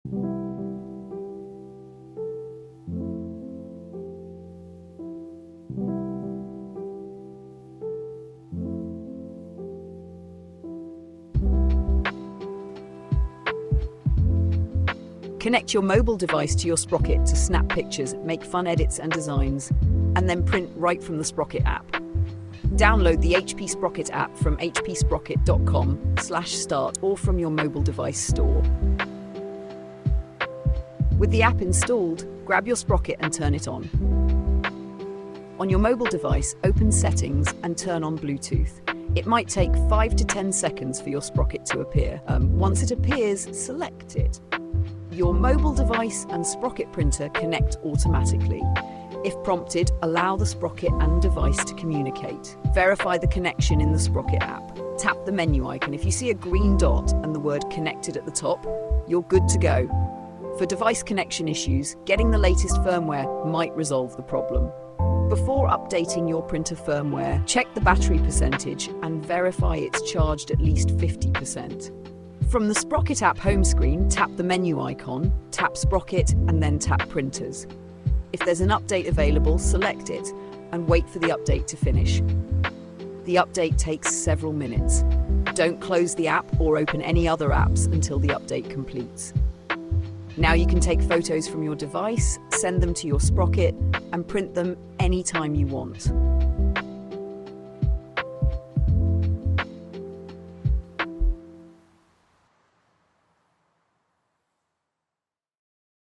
Connect your mobile device to your Sprocket to snap pictures, make fun edits and designs, and then print right from the Sprocket app. Download the HP Sprocket app from hpsprocket.com/start or from your mobile device store. With the app installed, grab your Sprocket and turn it on. On your mobile device, open Settings and turn on Bluetooth. It might take 5 to 10 seconds for your Sprocket to appear. Once it appears, select it. Your mobile device and Sprocket printer connect automatically. If prompted, allow the Sprocket and device to communicate. Verify the connection in the Sprocket app. Tap the menu icon. If you see a green dot and the word connected at the top, you're good to go. For device connection issues, getting the latest firmware might resolve the problem. Before updating your printer firmware, check the battery percentage and verify it's charged at least 50%. From the Sprocket app home screen, tap the menu icon, tap Sprocket, and then tap Printers. If there's an update available, select it and wait for the update to finish. The update takes several minutes. Don't close the app or open any other apps until the update completes. Now you can take photos from your device, send them to your Sprocket, and print them anytime you want.